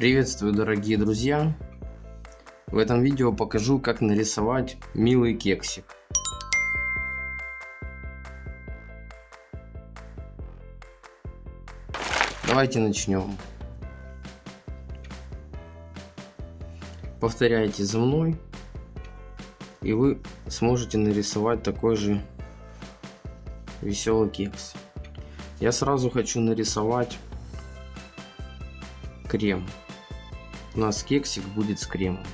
Приветствую, дорогие друзья! В этом видео покажу, как нарисовать милый кексик. Давайте начнем. Повторяйте за мной, и вы сможете нарисовать такой же веселый кекс. Я сразу хочу нарисовать крем. У нас кексик будет с кремом.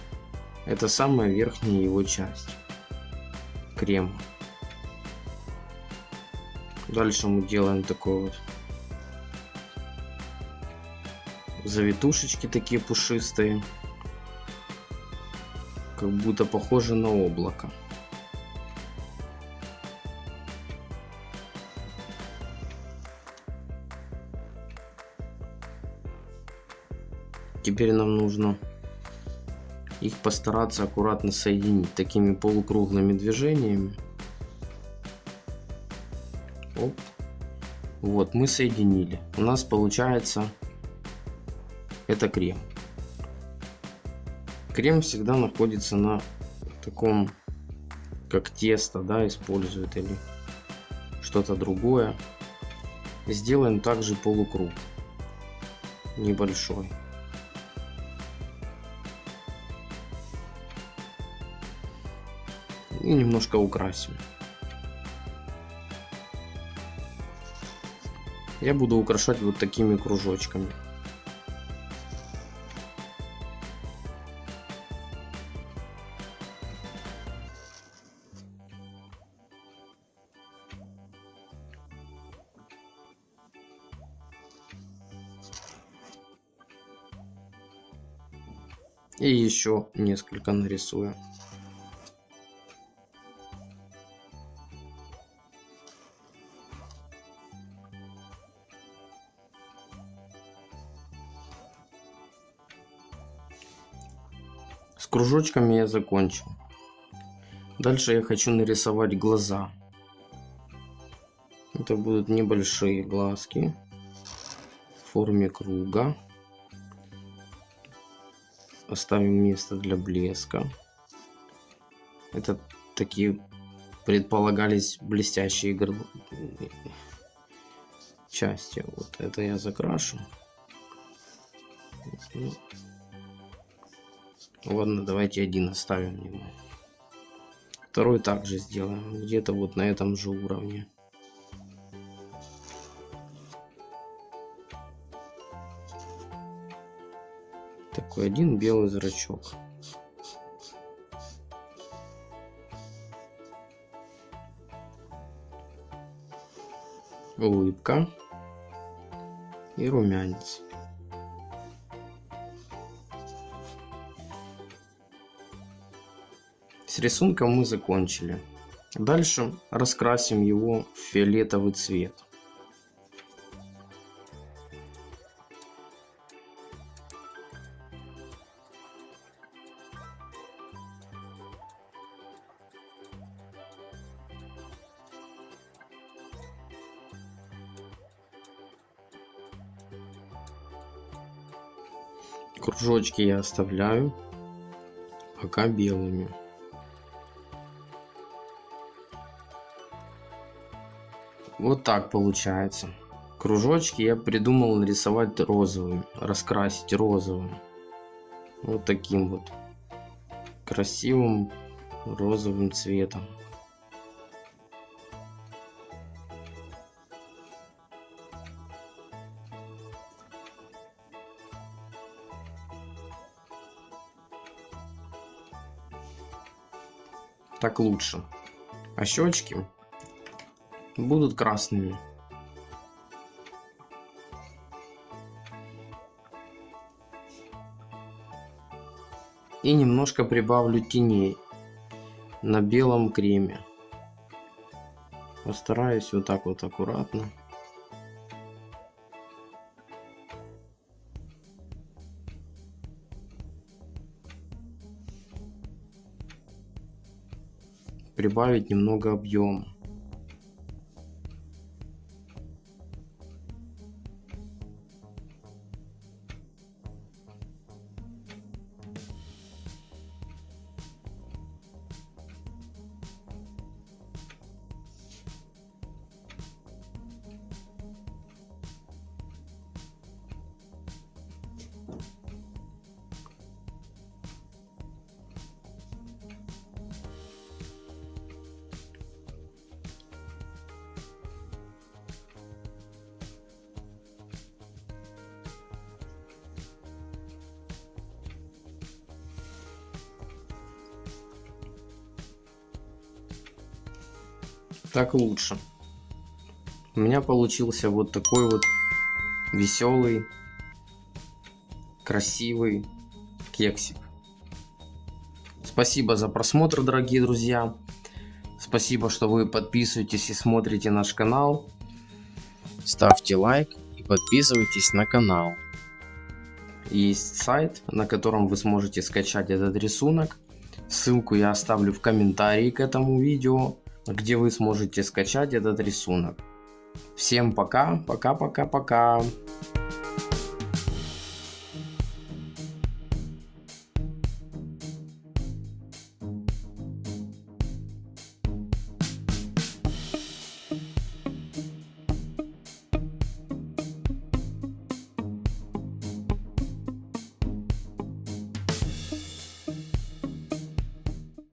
Это самая верхняя его часть крема. Дальше мы делаем такой вот завитушечки такие пушистые, как будто похожи на облако. Теперь нам нужно их постараться аккуратно соединить такими полукруглыми движениями. Оп. Вот, мы соединили. У нас получается это крем. Крем всегда находится на таком, как тесто, да, используют или что-то другое. Сделаем также полукруг небольшой. И немножко украсим. Я буду украшать вот такими кружочками. И еще несколько нарисую. С кружочками я закончил. Дальше я хочу нарисовать глаза. Это будут небольшие глазки в форме круга. Оставим место для блеска. Это такие предполагались блестящие части. Вот это я закрашу. Ладно, давайте один оставим его. Второй также сделаем где-то вот на этом же уровне. Такой один белый зрачок. Улыбка и румянец. С рисунком мы закончили. Дальше раскрасим его в фиолетовый цвет. Кружочки я оставляю пока белыми. Вот так получается. Кружочки я придумал нарисовать розовым, раскрасить розовым. Вот таким вот красивым розовым цветом. Так лучше. А щечки будут красными. И немножко прибавлю теней на белом креме. Постараюсь вот так вот аккуратно. Прибавить немного объема. Так лучше. У меня получился вот такой вот веселый, красивый кексик. Спасибо за просмотр, дорогие друзья. Спасибо, что вы подписываетесь и смотрите наш канал. Ставьте лайк и подписывайтесь на канал. Есть сайт, на котором вы сможете скачать этот рисунок. Ссылку я оставлю в комментарии к этому видео, где вы сможете скачать этот рисунок. Всем пока, пока-пока-пока.